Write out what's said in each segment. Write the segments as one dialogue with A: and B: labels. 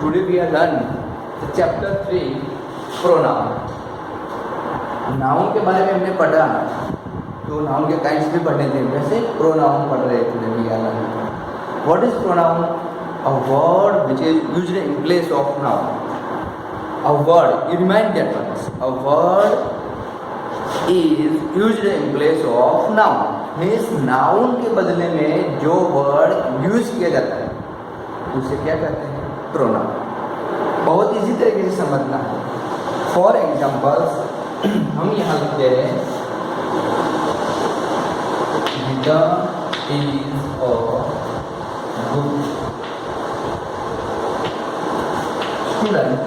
A: today we are learn chapter 3 pronoun. Noun के बारे में हमने पढ़ा, तो नाउन के काइंड्स भी पढ़े थे, वैसे प्रोनाउन पढ़ रहे थे we are learning. What is pronoun? A word which is used in place of noun. A word, you remind that once. A word is used in place of noun. Means noun के बदले में जो word use किया जाता है उसे क्या कहते हैं? प्रोनाउन. बहुत इजी तरीके से समझना है. फॉर एग्जाम्पल्स हम यहाँ लिखते हैं Geeta is a good student.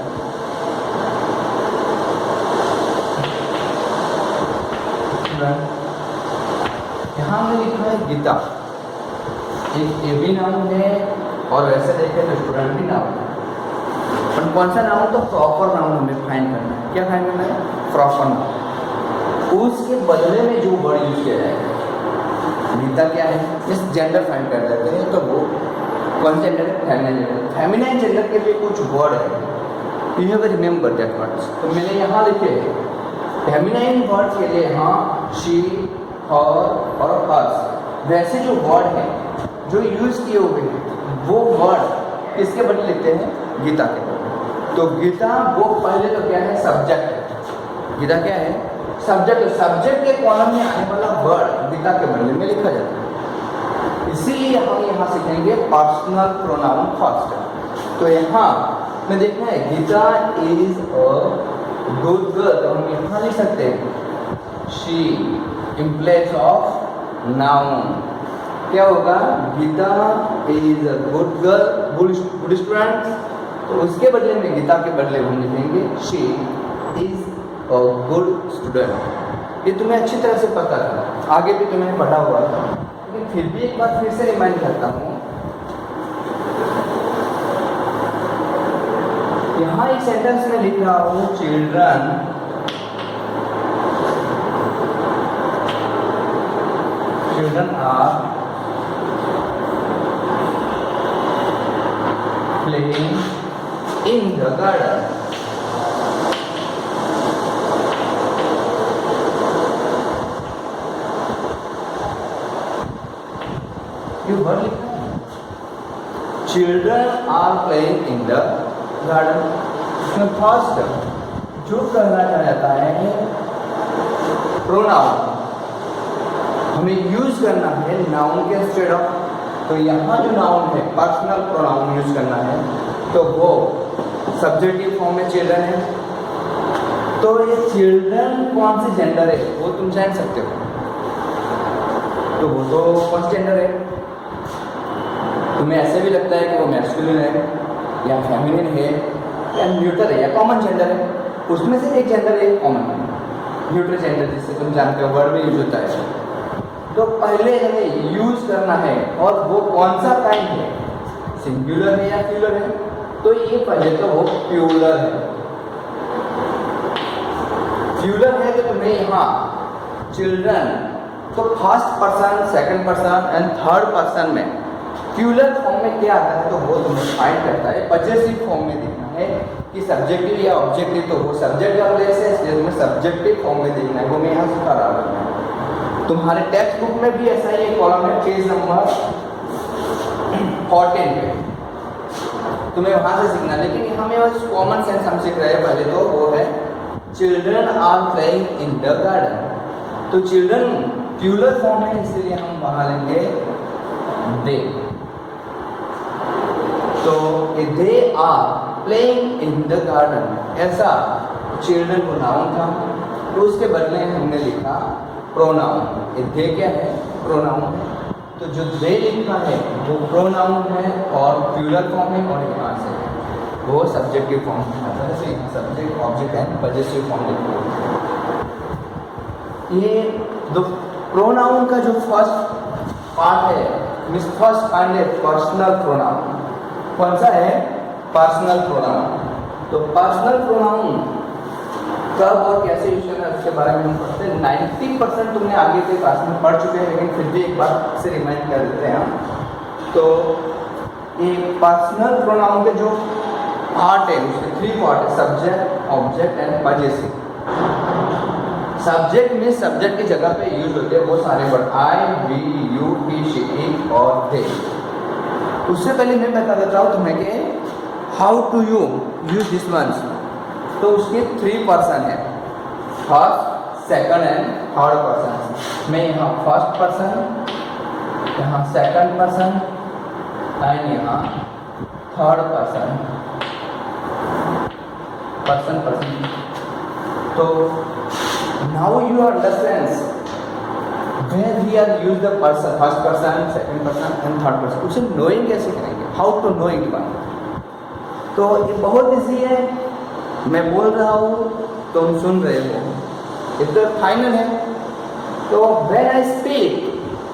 A: यहाँ हमने लिखा है गीता, एक ए भी नाउन है और वैसे देखें तो स्टूडेंट भी नाउन है. पर कौन सा नाउन? तो प्रॉपर नाउन हमें फाइंड करना है. क्या फाइंड करना है? Proper noun. उसके बदले में जो वर्ड यूज किया जाएगा. गीता क्या है? इस जेंडर फाइंड कर देते हैं, तो वो कौन सा जेंडर है? Feminine gender. फेमिनाइन जेंडर के लिए कुछ वर्ड है, you have remember that words. तो मैंने यहाँ लिखे फेमिनाइन वर्ड के लिए हाँ शी और हर्स. वैसे जो वर्ड है जो यूज किए हुए हैं वो वर्ड किसके बदले लिखते हैं? गीता के बदले. तो गीता वो पहले तो क्या है? सब्जेक्ट है. गीता क्या है? सब्जेक्ट. सब्जेक्ट के कॉलम में आने वाला वर्ड गीता के बदले में लिखा जाता है. इसीलिए हम यहाँ सीखेंगे पर्सनल प्रोनाउन फर्स्ट. तो यहाँ में देखना है Geeta is a good girl, तो हम यहाँ लिख सकते हैं she in place of noun. क्या होगा? Geeta is a good girl, good student. तो उसके बदले में गीता के बदले हम लिखेंगे she is a good student. ये तुम्हें अच्छी तरह से पता था, आगे भी तुम्हें पढ़ा हुआ था, लेकिन फिर भी एक बार फिर से रिमाइंड करता हूँ. यहाँ एक सेंटेंस में लिख रहा हूँ children are playing in the garden. You heard it? Children are playing in the garden. इसमें फर्स्ट जो कहना चाहता है प्रोनाउन हमें यूज करना है नाउन के इंस्टेड ऑफ. तो यहाँ जो नाउन है पर्सनल प्रोनाउन यूज करना है, तो वो सब्जेक्टिव फॉर्म में चिल्ड्रन है. तो ये चिल्ड्रन कौन सी जेंडर है वो तुम जान सकते हो. तो वो तो कौन सी जेंडर है? तुम्हें ऐसे भी लगता है कि वो मैस्कुलिन है या फेमिनिन है या न्यूट्रल है या कॉमन जेंडर है. उसमें से एक जेंडर है कॉमन, न्यूट्रल जेंडर, जिससे तुम जानते हो वर्ड में यूज होता है. तो पहले हमें यूज करना है, और वो कौन सा काइंड है? सिंगुलर है या प्लूरल है? तो ये पहले तो वो प्लूरल है. प्लूरल है तो तुम्हें यहाँ चिल्ड्रन, तो first person, second person and third person में प्लूरल फॉर्म में क्या आता है तो वो तुम्हें फाइंड करता है. पॉजेसिव फॉर्म में देखना है कि सब्जेक्टिव या ऑब्जेक्टिव, तो वो सब्जेक्ट का प्लेस है, इसलिए तुम्हें सब्जेक्टिव फॉर्म में देखना है. वो मैं यहाँ सिखा रहा हूँ. तुम्हारे टेक्स्ट बुक में भी ऐसा ही एक कॉलम है पेज नंबर 14 पे, तुम्हें वहाँ से सीखना. लेकिन यहाँ में बस कॉमन सेंस हम सीख रहे हैं. पहले तो वो है children are playing in the garden. तो चिल्ड्रन प्लूरल फॉर्म है, इसलिए हम वहाँ लेंगे दे. तो they are playing in the garden, ऐसा चिल्ड्रन को नाउन था, तो उसके बदले हमने लिखा प्रोनाउन. दे क्या है? प्रोनाउन है. तो जो दे लिखा है वो प्रोनाउन है और प्लूरल फॉर्म है, और यहाँ से वो सब्जेक्टिव फॉर्म में आता है. तो यहाँ subject, object and possessive form लिखा है. ये दो प्रोनाउन का जो फर्स्ट पार्ट है, मीन्स फर्स्ट काइंड है पर्सनल प्रोनाउन. कौन सा है? Personal pronoun. तो पर्सनल प्रोनाउन कब और कैसे यूज करना है उसके बारे में हम पढ़ते हैं. 90% तुमने आगे के क्लास में पढ़ चुके हैं, लेकिन फिर भी एक बार से रिमाइंड कर देते हैं हम. तो ये पर्सनल प्रोनाउन के जो पार्ट है, उसके 3 पार्ट है, subject, object and possessive. Subject में सब्जेक्ट की जगह पे यूज होते हैं वो सारे word I, we, you, he, she, it और दे। उससे पहले मैं बता देता हूँ तुम्हें कि how to you use this ones. तो उसके 3 पर्सन है, first, second and third person. मैं यहाँ फर्स्ट पर्सन, यहाँ सेकंड पर्सन एंड यहाँ थर्ड पर्सन, पर्सन। तो now you understand where we are use the person, first person, second person and third person। उसे knowing कैसे करेंगे, how to know it one। तो ये बहुत इजी है, मैं बोल रहा हूँ तुम सुन रहे हो, ये तो फाइनल है। तो when I speak,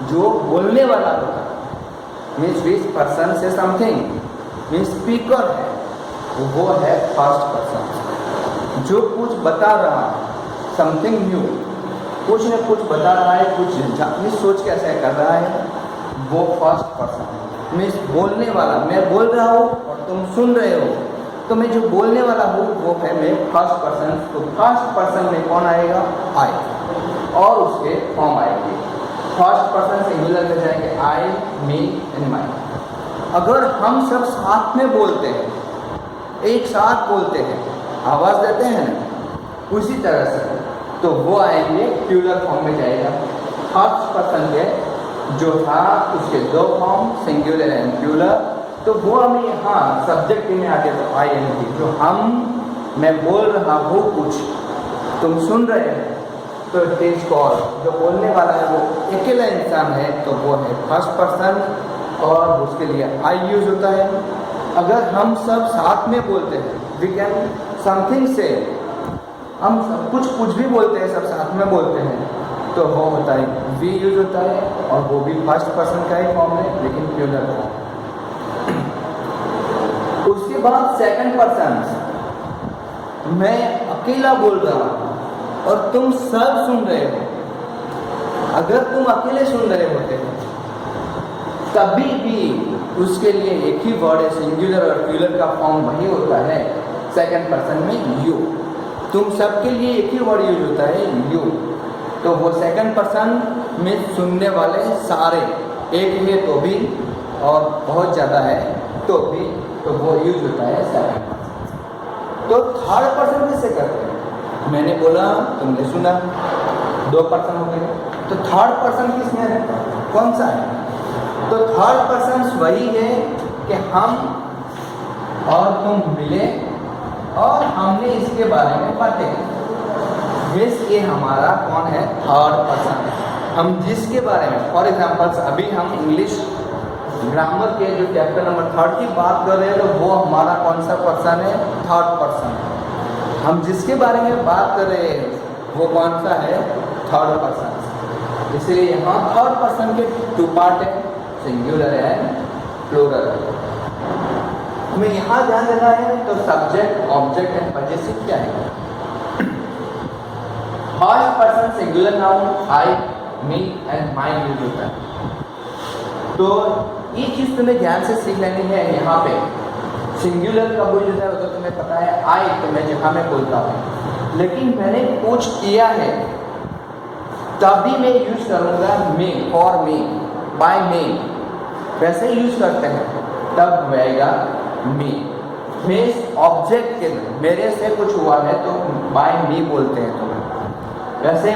A: जो बोलने वाला होता है मीन्स which person से something मीन्स स्पीकर है वो है फर्स्ट पर्सन। जो कुछ बता रहा है समथिंग न्यू, कुछ न कुछ बता रहा है, कुछ अपनी सोच के ऐसा कर रहा है, वो फर्स्ट पर्सन है। मीन्स बोलने वाला, मैं बोल रहा हूँ और तुम सुन रहे हो, तो मैं जो बोलने वाला हूँ वो है मैं फर्स्ट पर्सन। तो फर्स्ट पर्सन में कौन आएगा, आई, और उसके फॉर्म आएगी। फर्स्ट पर्सन सिंगुलर में जाएंगे आई, मी एंड माई। अगर हम सब साथ में बोलते हैं, एक साथ बोलते हैं, आवाज़ देते हैं उसी तरह से, तो वो आएंगे प्लूरल फॉर्म में जाएगा। फर्स्ट पर्सन के जो था उसके 2 फॉर्म, सिंगुलर एंड प्लूरल। तो वो हमें यहाँ सब्जेक्ट में आके तो आई एन जी, जो मैं बोल रहा हूँ कुछ, तुम सुन रहे हो, तो इट इज कॉल, जो बोलने वाला है वो अकेला इंसान है, तो वो है फर्स्ट पर्सन और उसके लिए आई यूज होता है। अगर हम सब साथ में बोलते हैं, वी कैन समथिंग से, हम सब कुछ भी बोलते हैं, सब साथ में बोलते हैं, तो वो होता है वी यूज होता है, और वो भी फर्स्ट पर्सन का ही फॉर्म है लेकिन प्लूरल फॉर्म। उसके बाद सेकंड पर्सन, मैं अकेला बोल रहा हूँ और तुम सब सुन रहे हो। अगर तुम अकेले सुन रहे होते हो तभी भी उसके लिए एक ही वर्ड है, सिंगुलर और प्लूरल का फॉर्म वही होता है सेकंड पर्सन में, यू। तुम सबके लिए एक ही वर्ड यूज होता है, यू। तो वो सेकंड पर्सन में सुनने वाले सारे, एक है तो भी और बहुत ज़्यादा है तो भी, तो वो यूज होता है सेकंड पर्सन। तो थर्ड पर्सन किससे करते हैं, मैंने बोला तुमने सुना, 2 पर्सन हो गए। तो थर्ड पर्सन किसमें है, कौन सा है, तो थर्ड पर्सन वही है कि हम और तुम मिले और हमने इसके बारे में बातें की। ये हमारा कौन है, थर्ड पर्सन है। हम जिसके बारे में, फॉर एग्जाम्पल अभी हम इंग्लिश ग्रामर के जो चैप्टर नंबर 3 की बात कर रहे हैं, तो वो हमारा कौन सा पर्सन है, थर्ड पर्सन है। हम जिसके बारे में बात कर रहे हैं वो कौन सा है, थर्ड पर्सन। इसलिए यहाँ थर्ड पर्सन के 2 पार्ट है, सिंगुलर एंड प्लूरल। हमें यहाँ ध्यान देना है, तो सब्जेक्ट, ऑब्जेक्ट एंड पजेसिव क्या है। First person singular noun I, me and my use होता है। तो ये चीज़ तुम्हें ध्यान से सीख लेनी है। यहाँ पे सिंगुलर कब यूज होता है तो तुम्हें पता है, आई तो मैं जहाँ में बोलता हूँ, लेकिन मैंने कुछ किया है तभी मैं यूज करूँगा मी, फॉर मी, बाय मी, वैसे यूज करते हैं तब आएगा मी। मीन्स ऑब्जेक्ट के मेरे से कुछ हुआ है तो बाय मी बोलते हैं। तो वैसे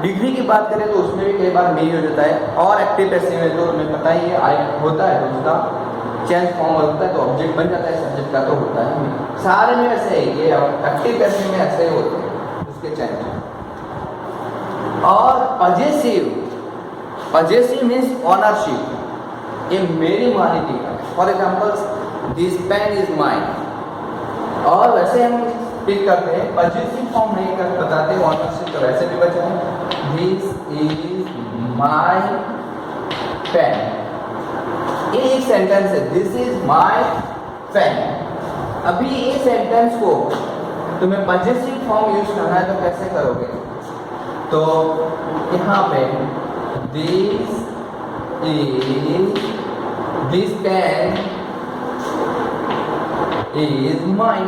A: डिग्री की बात करें तो उसमें भी कई बार मी यूज होता है, और एक्टिव पैसिव में तो तुम्हें पता ही है आई होता है, तो उसका चेंज फॉर्म होता है तो ऑब्जेक्ट बन जाता है, सब्जेक्ट का तो होता है। सारे में ऐसे ही, ये एक्टिव पैसिव में ऐसे ही होते हैं उसके चेंज। और पजेसिव मीन्स ऑनरशिप, ये मेरी मालिकी का। For example this pen is mine, और वैसे हम स्पीक करते हैं पजेसिव फॉर्म नहीं कर बताते, ऑनरशिप तो वैसे भी बचा है, दिस इज माई पेन। ये एक सेंटेंस है, दिस इज माई पेन। अभी ये सेंटेंस को तुम्हें पजेसिव फॉर्म यूज करना है तो कैसे करोगे, तो यहाँ पे दिस पेन इज माइन।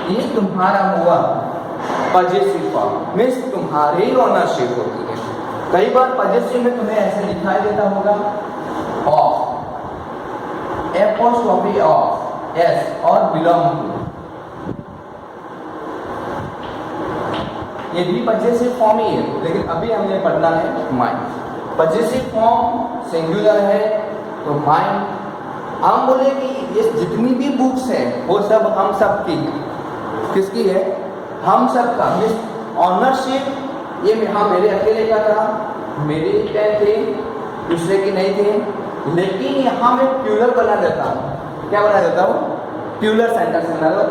A: ये तुम्हारा हुआ पजेसिव फॉर्म, मीन्स तुम्हारी ओनरशिप होती है। कई बार पजेसिव में तुम्हें ऐसे दिखाई देता होगा ऑफ, एपोस्ट्रोफी ऑफ, एस और बिलोंग टू, ये भी पजेसिव फॉर्म ही है, लेकिन अभी हमें पढ़ना है माइन। पजेसिव फॉर्म सिंगुलर है तो माइन। हम बोले कि ये जितनी भी बुक्स है वो सब हम सब की, किसकी है? हम सब का। ऑनरशिप ये हाँ मेरे अकेले का था, मेरी पेन थे, दूसरे की नहीं थे, लेकिन यहाँ मैं प्लूरल बना देता हूँ। क्या बना देता हूँ? प्लूरल सेंटेंस बना दो,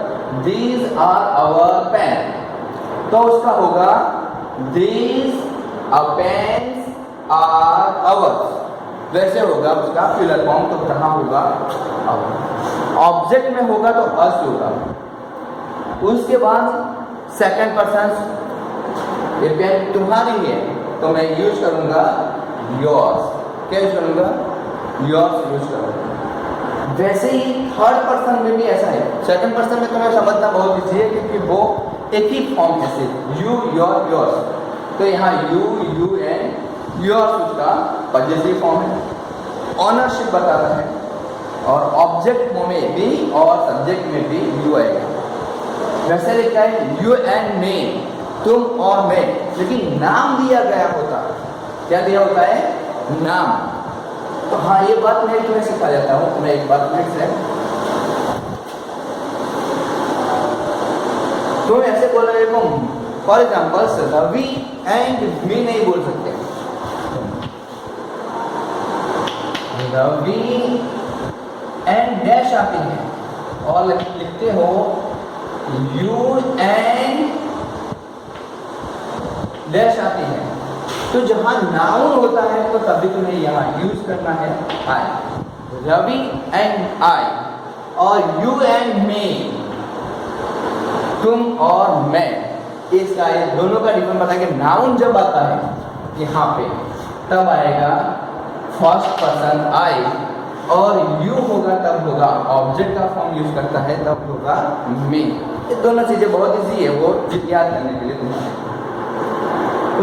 A: दीज आर आवर पेन, तो उसका होगा दीज पेन्स आर आवर्स, वैसे होगा उसका प्लूरल फॉर्म। तो कहाँ होगा? आवर। ऑब्जेक्ट में होगा तो अस होगा। उसके बाद सेकंड पर्सन, ये पेन तुम्हारी है तो मैं यूज करूंगा योर्स। क्या यूज करूंगा? योर्स यूज करूंगा। वैसे ही थर्ड पर्सन में भी ऐसा है। सेकंड पर्सन में तुम्हें समझना बहुत ईजी है क्योंकि वो एक ही फॉर्म है, सिर्फ यू, योर, योर्स। तो यहाँ यू, यू एंड योर्स उसका पजेसिव फॉर्म है, ऑनरशिप बताता है। और ऑब्जेक्ट में भी और सब्जेक्ट में भी यू आएगा। वैसे लिखा है यू एंड मे, तुम और मैं, लेकिन नाम दिया गया होता है। क्या दिया होता है? नाम। तो हाँ, ये बात मैं तुम्हें सिखा देता हूँ। मैं एक बात फिर से, तुम ऐसे बोल रहे हो, for example Ravi and me नहीं बोल सकते। रवि एंड डैश आती है और लिखते हो यू एंड डैश आती है। तो जहां नाउन होता है तो तभी तुम्हें यहाँ यूज करना है आई, रवि एंड आई, और यू एंड मी, तुम और मैं। इसका दोनों का डिफरेंस बता के नाउन जब आता है यहाँ पे तब आएगा फर्स्ट पर्सन आई, और यू होगा तब होगा ऑब्जेक्ट का फॉर्म यूज करता है तब होगा मी। ये दोनों चीजें बहुत इजी है वो याद करने के लिए तुम्हारे।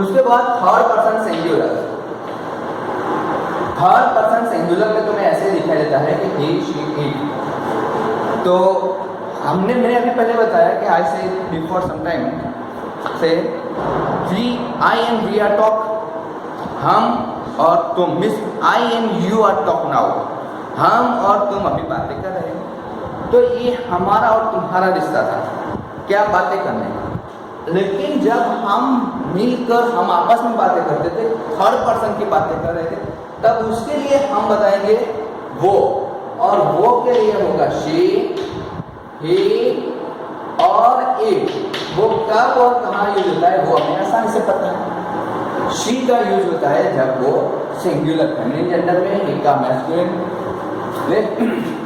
A: उसके बाद third person singular. Third person singular में तुम्हें ऐसे दिखाई देता है कि ही, शी, इट। तो मैंने अभी पहले बताया कि I say before some time say we, I and we are talk, हम और तुम, miss I and you are talk now, हम और तुम अभी बातें कर रहे हैं। तो ये हमारा और तुम्हारा रिश्ता था, क्या बातें करने। लेकिन जब हम मिलकर हम आपस में बातें करते थे, थर्ड पर्सन की बातें कर रहे थे, तब उसके लिए हम बताएंगे वो, और वो के लिए होगा शी, ही और इट। वो कब और कहाँ यूज होता है वो हमें आसानी से पता है। शी का यूज होता है जब वो सिंगुलर फेमिनिन जेंडर में, ही का मैस्कुलिन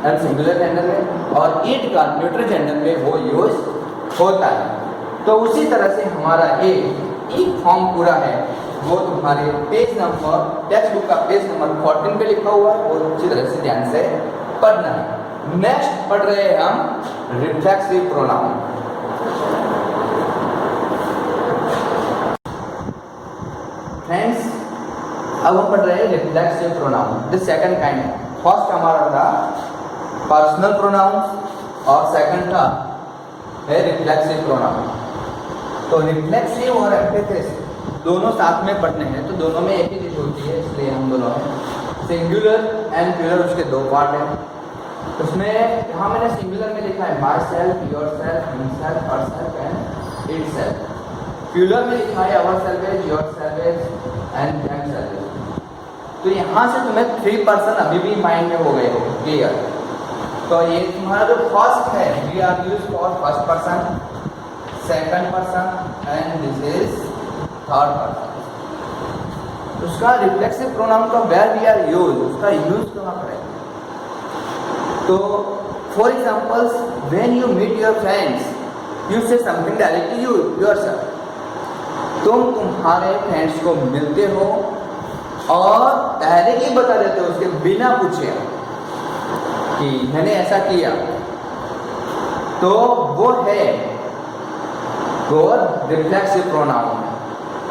A: एंड सिंगुलर जेंडर में, और इट का न्यूट्रल जेंडर में वो यूज होता है। तो उसी तरह से हमारा एक फॉर्म पूरा है, वो तुम्हारे पेज नंबर, टेक्स्ट बुक का पेज नंबर 14 पे लिखा हुआ है, और अच्छी तरह से ध्यान से पढ़ना है। नेक्स्ट पढ़ रहे हैं हम रिफ्लेक्सिव प्रोनाउन। फ्रेंड्स, अब हम पढ़ रहे हैं reflexive pronoun, the second kind. First हमारा था पर्सनल प्रोनाउन और सेकंड था है रिफ्लेक्सिव प्रोनाउन। तो रिफ्लेक्सिव और एम्फेसिस दोनों साथ में पढ़ने हैं, तो दोनों में एक ही चीज होती है, इसलिए हम दोनों में सिंगुलर एंड प्लूरल, उसके दो पार्ट हैं। उसमें यहाँ मैंने सिंगुलर में लिखा है myself, yourself, himself, herself and itself. Plural में लिखा है ourselves, yourselves and themselves. तो यहाँ से तुम्हें 3 पर्सन अभी भी माइंड में हो गए हो, क्लियर। तो ये तुम्हारा जो फर्स्ट है, we are use for first person, second person and this is third person. उसका रिफ्लेक्सिव प्रोनाउन का वेयर वी आर यूज, उसका यूज कहाँ पर है। तो for examples, when you meet your friends you say something directly you yourself. तुम तुम्हारे friends को मिलते हो और डायरेक्टली बता देते हो उसके बिना पूछे कि मैंने ऐसा किया, तो वो है वो रिफ्लेक्सिव प्रोनाउन।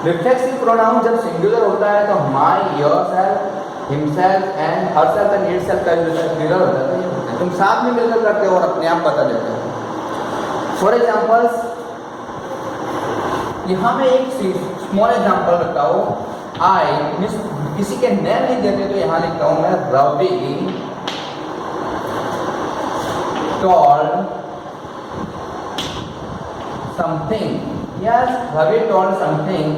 A: रिफ्लेक्सिव प्रोनाउन जब सिंगुलर होता है तो my, yourself, himself and herself and itself का जो सिंगुलर होता है, तुम साथ में मिलकर करते हो और अपने आप बता देते हो। फॉर एग्जाम्पल्स, यहाँ मैं एक स्मॉल एग्जाम्पल रखता हूँ। आई मीन्स किसी के नेम नहीं देते तो यहाँ लिखता हूँ मैं Ravi told something. Yes, Ravi told something.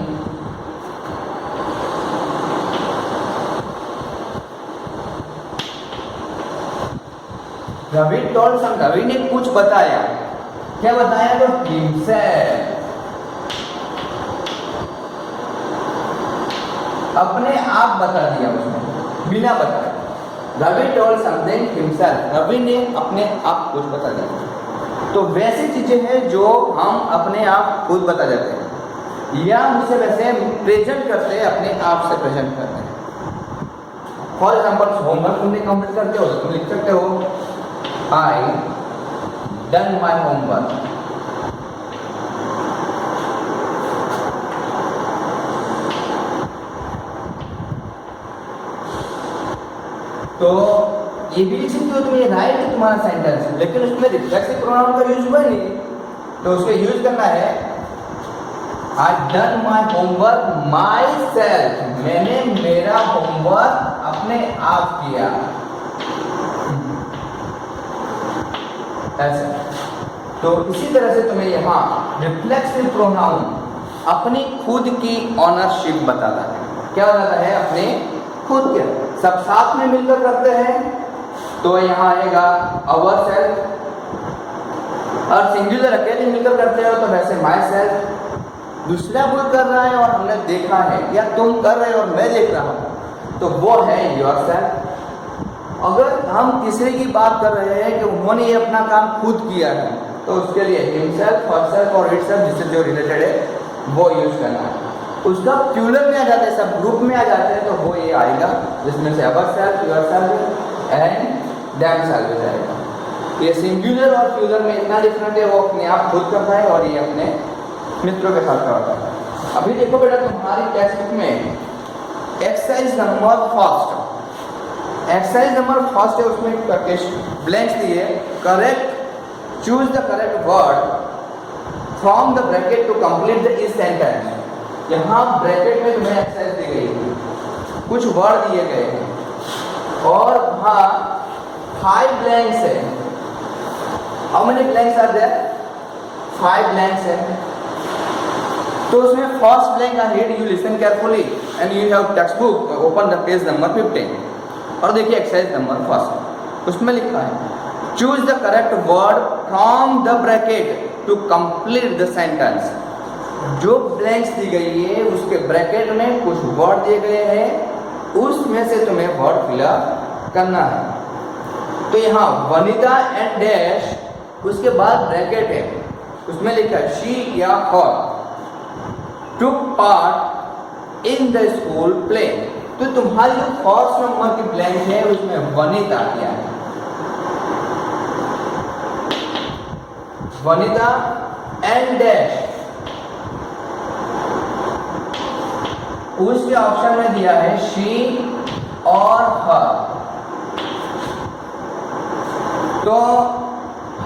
A: Ravi told some. Ravi ने कुछ बताया। क्या बताया? तो himself, अपने आप बता दिया उसने, बिना बताए। Ravi told something himself. Ravi ने अपने आप कुछ बता दिया। तो वैसी चीजें हैं जो हम अपने आप खुद बता देते हैं या मुझसे वैसे प्रेजेंट करते हैं, अपने आप से प्रेजेंट करते हैं। फॉर एग्जाम्पल, होमवर्क तुमने कंप्लीट करते हो तो तुम लिख सकते हो आई डन माई होमवर्क। तो ये भी लिख सकते हो तुम, ये राइट है तुम्हारा सेंटेंस, लेकिन उसमें रिफ्लेक्सिव प्रोनाउन का यूज हुआ नहीं, तो उसको यूज करना है I done my homework my self. मैंने मेरा होमवर्क अपने आप किया। ऐसा। तो इसी तरह से तुम्हें यहाँ रिफ्लेक्सिव प्रोनाउन अपनी खुद की ऑनरशिप बताता है। क्या बताता है? अपने खुद के, सब साथ में मिलकर करते हैं तो यहाँ आएगा अवर सेल्फ, और सिंगुलर अकेले मिलकर करते हो तो वैसे माई सेल्फ। दूसरा कोई कर रहा है और हमने देखा है, या तुम कर रहे हो और मैं देख रहा हूँ, तो वो है योर सेल्फ। अगर हम तीसरे की बात कर रहे हैं कि उन्होंने ये अपना काम खुद किया है, तो उसके लिए हिमसेल्फ, हरसेल्फ और इटसेल्फ जिससे जो रिलेटेड है वो यूज करना है। उसका प्लूरल में आ जाते हैं, सब ग्रुप में आ जाते हैं, तो वो ये आएगा जिसमें से our self, your self and them self आएगा। ये सिंगुलर और प्लूरल में इतना डिफरेंट है, वो अपने आप खुद करता है और ये अपने मित्रों के साथ करता है। अभी देखो बेटा, तुम्हारी टेक्स्ट बुक में exercise number first, exercise number first है, उसमें ब्लैंक्स दिए, correct, choose the correct word from the bracket to complete the इस सेंटेंस। यहाँ ब्रैकेट में तुम्हें एक्सरसाइज दी गई है, कुछ वर्ड दिए गए हैं और वहाँ 5 ब्लैंक्स है। How many blanks are there? 5 blanks है। तो उसमें first blank I read, you listen carefully and you have text book, open the page number 15 और देखिए एक्सरसाइज नंबर फर्स्ट, उसमें लिखा है choose the correct word from the bracket to complete the sentence. जो blanks दी गई है उसके ब्रैकेट में कुछ वर्ड दिए गए हैं, उसमें से तुम्हें वर्ड फिलअप करना है। तो यहाँ वनिता एंड डैश, उसके बाद ब्रैकेट है, उसमें लिखा है शी या her took part in the school play. तो तुम्हारी जो फर्स्ट नंबर की ब्लैंक है उसमें वनिता क्या है? वनिता एंड डैश, उसके ऑप्शन में दिया है शी और हर। तो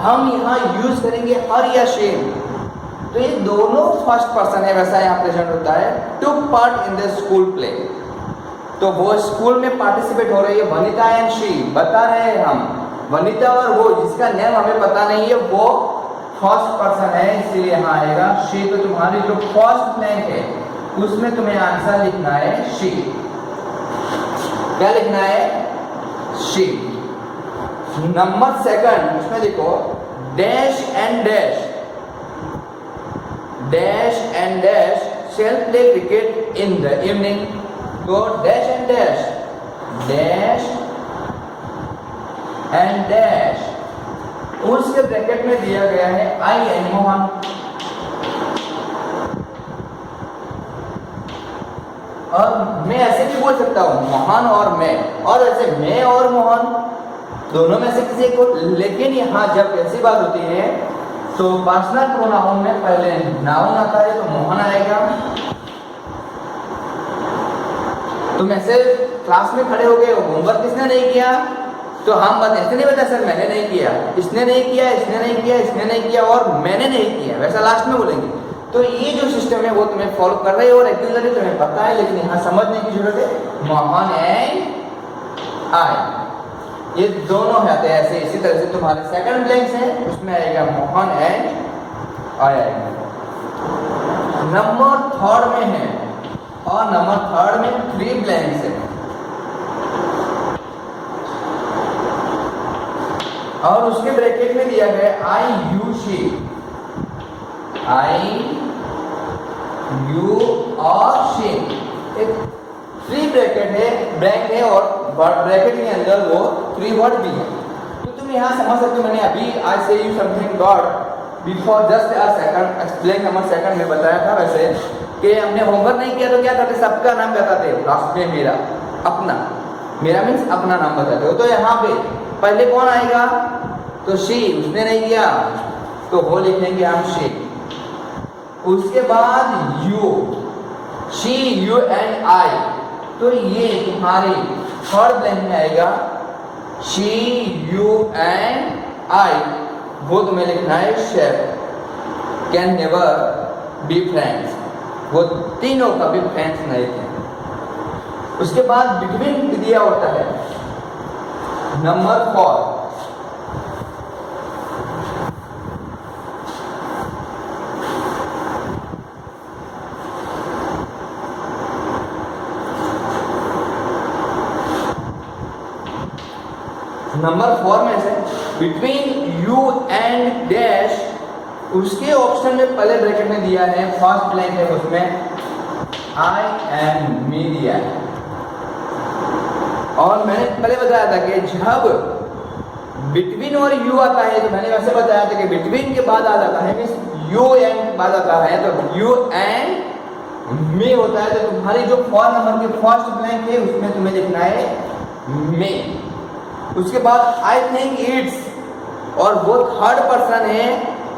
A: हम यहाँ यूज करेंगे हर या शी। तो ये दोनों फर्स्ट पर्सन है, वैसा यहाँ प्रेजेंट होता है। टुक part in the school play, तो वो स्कूल में पार्टिसिपेट हो रही है वनिता एंड शी, बता रहे हैं हम। वनिता और वो जिसका नेम हमें पता नहीं है वो फर्स्ट पर्सन है, इसलिए यहाँ आएगा शी। तो तुम्हारी जो फर्स्ट ब्लैंक है उसमें तुम्हें आंसर लिखना है शी। क्या लिखना है? शी। नंबर सेकंड, उसमें देखो dash and dash, dash and dash shall play cricket in the evening। तो dash and dash, dash and dash, उसके ब्रैकेट में दिया गया है आई एंड मोहन। और मैं ऐसे भी बोल सकता हूँ मोहन और मैं, और ऐसे मैं और मोहन। दोनों में से किसी को। लेकिन यहाँ जब ऐसी बात होती है तो पर्सनल प्रोनाउन में पहले नाउन आता है तो मोहन आएगा। तुम ऐसे क्लास में खड़े हो गए, होमवर्क किसने नहीं किया, तो हम बता इसने नहीं बता सर मैंने नहीं किया, इसने नहीं किया, इसने नहीं किया, इसने नहीं किया और मैंने नहीं किया, वैसा लास्ट में बोलेंगे। तो ये जो सिस्टम है वो तुम्हें फॉलो कर रहे हो और रेगुलरली तुम्हें पता है, लेकिन यहाँ समझने की जरूरत है। मोहन एंड आई ये दोनों आते हैं ऐसे। इसी तरह से तुम्हारे सेकंड ब्लैंक्स है उसमें आएगा मोहन एंड आई आएगा। नंबर थर्ड में है और नंबर थर्ड में 3 ब्लैंक्स है और उसके ब्रैकेट में दिया गया आई यू शी, आई यू और शी। एक 3 ब्रैकेट है, ब्लैंक है और ब्रैकेट के अंदर वो 3 वर्ड भी है। तो तुम यहाँ समझ सकते हो, मैंने अभी आई से you something God before just a second explain number second में बताया था वैसे कि हमने होमवर्क नहीं किया तो क्या करते, सबका नाम बताते हो लास्ट में, मेरा अपना, मेरा मीन्स अपना नाम बताते हो। तो यहाँ पे पहले कौन आएगा, तो शी, उसने नहीं किया तो वो लिखेंगे हम शी। उसके बाद you, she you and I, तो ये तुम्हारे थर्ड ब्लैंक में आएगा शी यू एंड आई, वो तुम्हें लिखना है शेर, कैन नेवर बी फ्रेंड्स, वो तीनों कभी फ्रेंड्स नहीं थे। उसके बाद बिटवीन दिया होता है नंबर 4। नंबर 4 में से बिटवीन यू एंड डैश, उसके ऑप्शन में पहले ब्रैकेट में दिया है, फर्स्ट ब्लैंक है उसमें आई एम मी दिया है। और मैंने पहले बताया था कि जब बिटवीन और यू आता है तो मैंने वैसे बताया था कि बिटवीन के बाद आ जाता है, मीन्स यू एंड के बाद आता है तो यू एंड मी होता है। तो तुम्हारी जो 4 नंबर के फर्स्ट ब्लैंक है उसमें तुम्हें लिखना है मी। उसके बाद आई थिंक इट्स, और वो थर्ड पर्सन है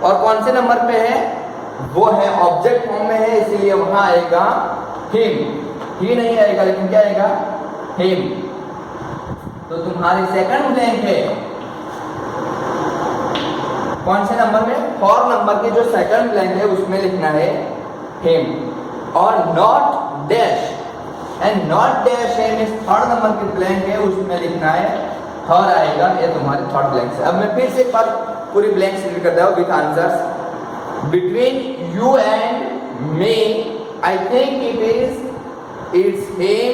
A: और कौन से नंबर पे है, वो है ऑब्जेक्ट फॉर्म में है, इसीलिए वहां आएगा हिम, ही नहीं आएगा लेकिन क्या आएगा, हिम। तो तुम्हारी सेकंड ब्लैंक है कौन से नंबर में, 4 नंबर के जो सेकंड ब्लैंक है उसमें लिखना है हिम। और not dash, and not dash है मींस थर्ड नंबर के ब्लैंक है उसमें लिखना है थर्ड आएगा, ये तुम्हारे थर्ड ब्लैंक है। अब मैं फिर से एक बार पूरी ब्लैंक रीड करता हूँ with answers. Between you and me I think it is it's him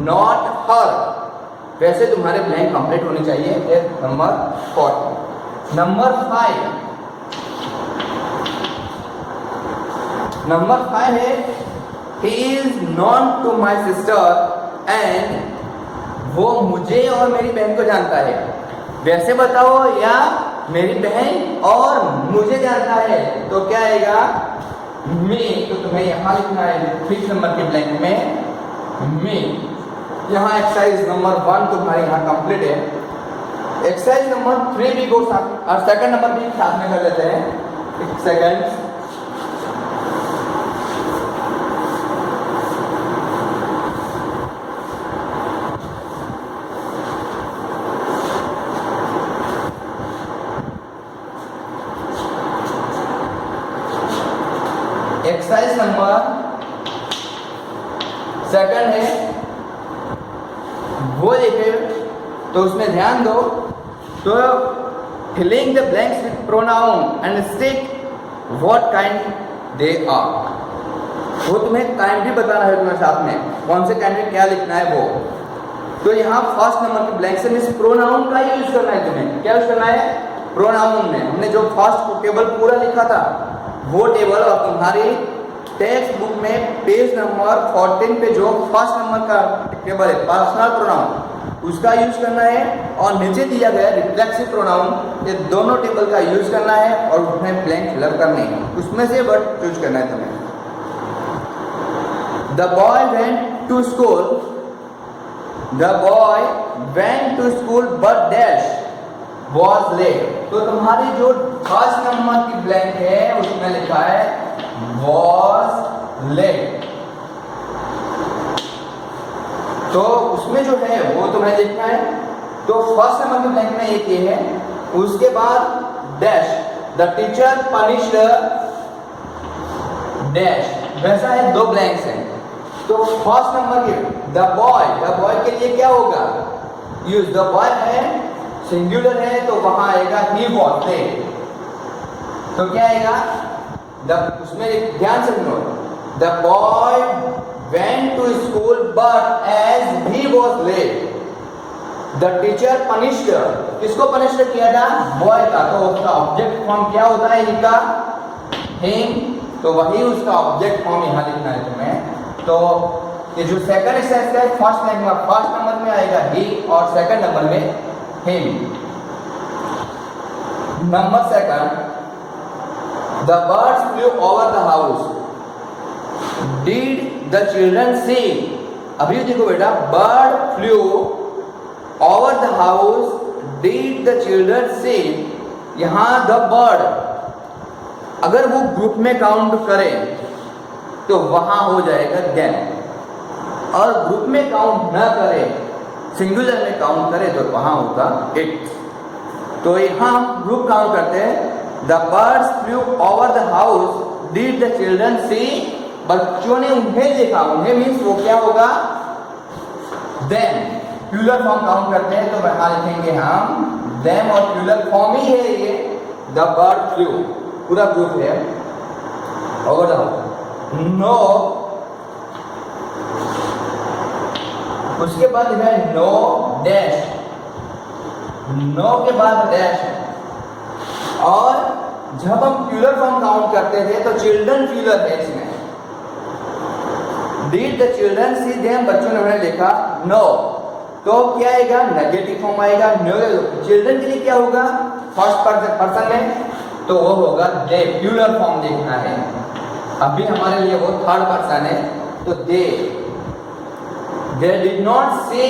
A: not her, वैसे तुम्हारे ब्लैंक कंप्लीट होने चाहिए। नंबर 4। नंबर 5 है he is known to my sister and, वो मुझे और मेरी बहन को जानता है। वैसे बताओ या मेरी बहन और मुझे जानता है तो क्या आएगा, मी। तो तुम्हें यहाँ लिखना है 5 नंबर के ब्लैंक में मी। यहाँ एक्सरसाइज नंबर 1 तुम्हारे यहाँ कंप्लीट है। एक्सरसाइज नंबर 3 भी को साथ और सेकंड नंबर भी साथ में कर लेते हैं। एक सेकंड, एक्सरसाइज नंबर सेकंड है वो देखे तो उसमें ध्यान दो। तो filling the blanks with pronoun and stick what kind they are, वो तुम्हें काइंड भी बताना है तुम्हें साथ में, कौन से काइंड में क्या लिखना है वो। तो यहाँ फर्स्ट नंबर के ब्लैंक से मींस प्रोनाउन का यूज करना है तुम्हें। क्या यूज करना है, प्रोनाउन में। हमने जो फर्स्ट टेबल पूरा लिखा था वो टेबल और तुम्हारी टेक्स्ट बुक में पेज नंबर 14 पे जो फर्स्ट नंबर का टेबल है पर्सनल प्रोनाउन, उसका यूज करना है। और नीचे दिया गया रिफ्लेक्सिव प्रोनाउन, ये दोनों टेबल का यूज करना है और उसमें ब्लैंक फिलअप करने हैं। उसमें से वर्ड चूज करना है तुम्हें। The boy went to school, the boy went to school but dash, was late। तो तुम्हारी जो फर्स्ट नंबर की ब्लैंक है उसमें लिखा है was late। तो उसमें जो है वो तुम्हें लिखना है। तो फर्स्ट नंबर की ब्लैंक में एक ये है, उसके बाद dash the teacher punished dash, वैसा है दो ब्लैंक्स हैं। तो फर्स्ट नंबर के द बॉय के लिए क्या होगा, यूज द बॉय है सिंगुलर है तो वहां आएगा ही वॉज लेट। तो क्या आएगा उसमें ध्यान से सुनो, the boy went to school but as he was late the teacher punished, किसको पनिश्ड किया था, बॉय का। तो उसका ऑब्जेक्ट फॉर्म क्या होता है इनका, हिम। तो वही उसका ऑब्जेक्ट फॉर्म यहाँ लिखना है तुम्हें। तो ये जो सेकंड एक्सरसाइज का है फर्स्ट नंबर में आएगा ही और सेकंड नंबर में him. Number second, the birds flew over the house did the children see. अभी देखो बेटा, bird flew over the house did the children see. यहां द बर्ड अगर वो ग्रुप में काउंट करे तो वहां हो जाएगा देन, और ग्रुप में काउंट न करे सिंगुलर में काउंट करे तो वहां होगा इट। तो यहां हम ग्रुप काउंट करते हैं, the birds flew over the house did the children see. बच्चों ने उन्हें देखा, उन्हें मीन्स वो क्या होगा, देम। प्लूरल फॉर्म काउंट करते हैं तो वहां लिखेंगे हम देम, और प्लूरल फॉर्म ही है ये द बर्ड फ्लू, पूरा ग्रुप है ओवर द हाउस। नो, उसके बाद है नो डैश, नो के बाद डैश है। और जब हम प्लूरल फॉर्म काउंट करते थे तो चिल्ड्रन प्लूरल है इसमें, did the children see them, बच्चों ने उन्हें देखा, नो। तो क्या आएगा, नेगेटिव फॉर्म आएगा। चिल्ड्रन के लिए क्या होगा, फर्स्ट पर्सन में, तो वो होगा दे, प्लूरल फॉर्म देखना है। अभी हमारे लिए वो थर्ड पर्सन है, तो दे डिड नॉट सी,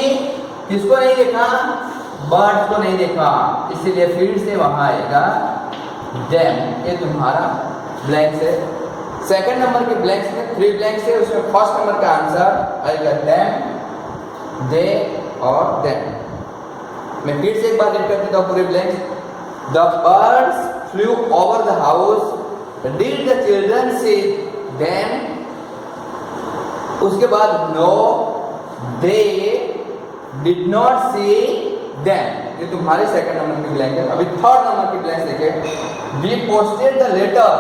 A: किसको नहीं देखा, बर्ड को नहीं देखा, इसीलिए फिर से वहां आएगा देम। ये तुम्हारा ब्लैंक्स है। सेकंड नंबर के ब्लैंक्स में 3 ब्लैंक्स है, उसमें फर्स्ट नंबर का आंसर आएगा देम, दे और देम। मैं फिर से एक बार रीड कर देता हूं पूरे blanks. The birds flew over the house did the children see them, उसके बाद no they did not see them. ये तुम्हारे सेकंड नंबर की ब्लैंक है। अभी थर्ड नंबर की ब्लैंक देखें, we posted the letter,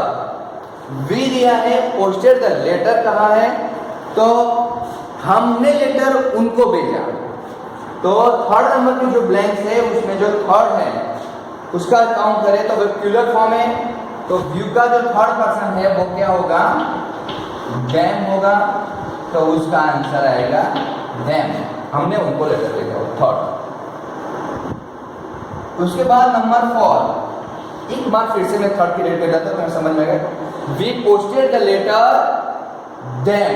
A: we दिया है, पोस्टेड द लेटर कहा है, तो हमने लेटर उनको भेजा। तो थर्ड नंबर की जो ब्लैंक्स है उसमें जो थर्ड है उसका काउंट करें तो प्लूरल फॉर्म है, तो व्यू का जो थर्ड पर्सन है वो क्या होगा, देम होगा। तो उसका आंसर आएगा देम, हमने उनको लेटर भेजा थर्ड। उसके बाद नंबर 4, एक बार फिर से मैं थर्ड की रेट पे जाता हूं, मैं समझ में गया। We posted the letter them,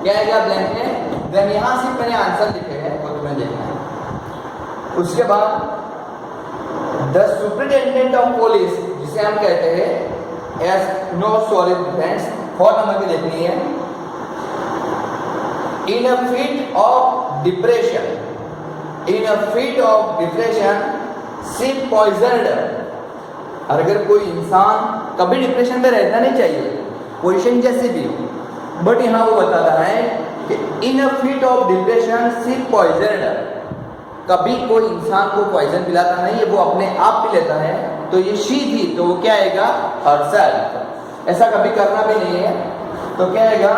A: क्या है क्या ब्लैंक है, देम। यहां से मैंने आंसर लिखे हैं, वो तुम्हें देखना है। उसके बाद द सुपरिटेंडेंट ऑफ पुलिस, जिसे हम कहते हैं एस, नो सॉरी फ्रेंड्स, 4 नंबर की देखनी है। In a fit of depression, in a fit of depression she poisoned. अगर कोई इंसान कभी डिप्रेशन में रहना नहीं चाहिए, पोजीशन जैसे भी हो, बट यहां वो बताता है कि in a fit of depression she poisoned, कभी कोई इंसान को पॉइजन पिलाता नहीं है, वो अपने आप पी लेता है। तो ये शी थी, तो वो क्या आएगा, हरसेल्फ। ऐसा कभी करना भी नहीं है, तो क्या आएगा,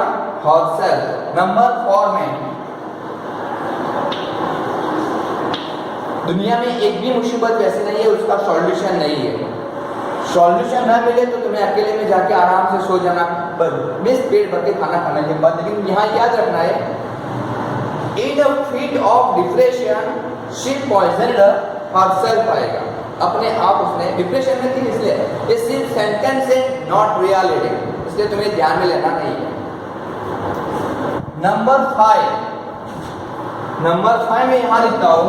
A: हरसेल्फ। नंबर 4 में, दुनिया में एक भी मुसीबत ऐसी नहीं है उसका सॉल्यूशन नहीं है। सॉल्यूशन ना मिले तो तुम्हें अकेले में जाके आराम से सो जाना, मिस पेट भर के खाना खाने के बाद। लेकिन यहाँ याद रखना है, in a fit of depression she poisoned herself आएगा, अपने आप उसने डिप्रेशन में थी, इसलिए ये सिर्फ सेंटेंस है, नॉट रियलिटी, इसलिए तुम्हें ध्यान में लेना नहीं है। नंबर 5 में यहां लिखता हूं,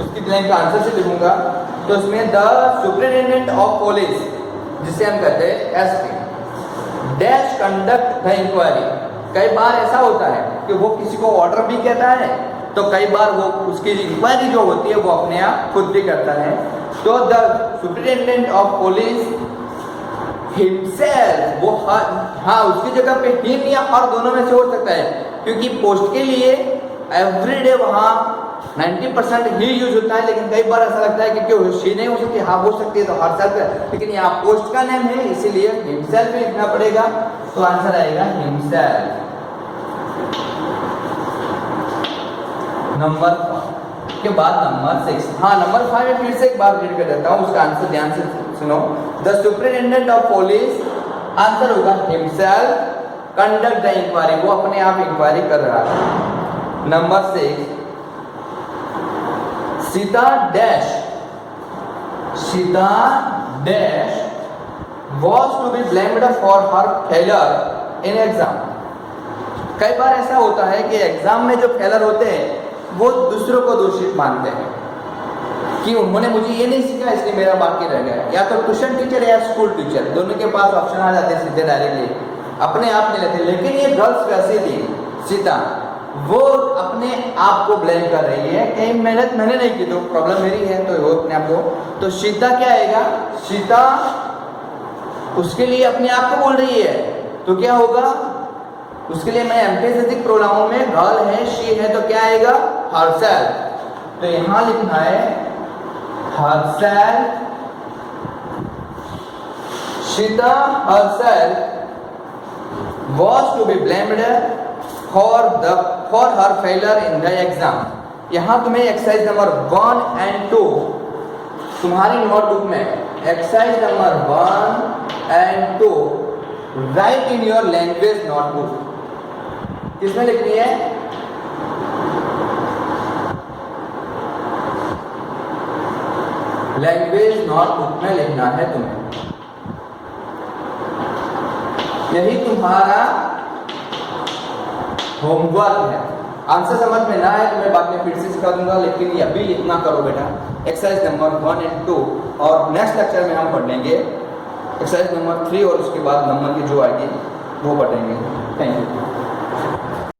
A: उसकी ब्लैंक का आंसर से लिखूंगा, तो इसमें द सुपरिटेंडेंट ऑफ पुलिस, जिसे हम कहते हैं SP, dash conduct the inquiry. कई बार ऐसा होता है कि वो किसी को ऑर्डर भी कहता है, तो कई बार वो उसकी इंक्वायरी जो होती है वो अपने आप खुद भी करता है। तो the superintendent of police himself, वो हाँ उसकी जगह पे हिम या हर दोनों में से हो सकता है, क्योंकि पोस्ट के लिए एवरीडे वहाँ 90% ही यूज होता है, लेकिन कई बार ऐसा लगता है कि क्यों शी नहीं हो सकती, हाँ हो सकती है, तो हर सेल्फ, लेकिन यहाँ पोस्ट का नेम है इसीलिए हिमसेल्फ भी लिखना पड़ेगा। तो आंसर आएगा हिमसेल्फ। नंबर 5 के बाद नंबर 6, हाँ नंबर 5 में फिर से एक बार रीड कर देता हूँ, उसका आंसर ध्यान से सुनो। The superintendent of police, answer होगा हिमसेल्फ कंडक्ट द इंक्वायरी, वो अपने आप इंक्वायरी कर रहा है। Number 6, Sita dash was to be blamed for her failure in exam। कई बार ऐसा होता है कि एग्जाम में जो फेलर होते हैं वो दूसरों को दोषी मानते हैं कि उन्होंने मुझे ये नहीं सीखा इसलिए मेरा बाकी रह गया। या तो ट्यूशन टीचर या स्कूल टीचर, दोनों के पास ऑप्शन आ जाते हैं सीधे डायरेक्टली, अपने आप नहीं लेते। लेकिन ये गर्ल्स वैसे थी, सीता, वो अपने आप को ब्लेम कर रही है कि मेहनत मैंने नहीं की तो प्रॉब्लम मेरी है, तो वो अपने आप को, तो सीता क्या आएगा, सीता उसके लिए अपने आप को बोल रही है, तो क्या होगा उसके लिए मैं एम्फेसिटिक प्रोनाउन में गर्ल है, शी है, तो क्या आएगा हरसेल्फ। तो यहां लिखना है herself, Sita herself was to be blamed for her failure in the exam। यहां तुम्हें एक्सरसाइज नंबर 1 and 2 तुम्हारी नोटबुक में exercise number 1 and 2 right in your language notebook. किसमें लिखनी है, लैंग्वेज नोटबुक में लिखना है तुम्हें। यही तुम्हारा होमवर्क है। आंसर समझ में ना आए तो मैं बाद में फिर से सिखा दूंगा, लेकिन ये अभी लिखना करो बेटा, एक्सरसाइज नंबर 1 and 2। और नेक्स्ट लेक्चर में हम पढ़ेंगे एक्सरसाइज नंबर 3 और उसके बाद नंबर की जो आएगी वो पढ़ेंगे। Thank you.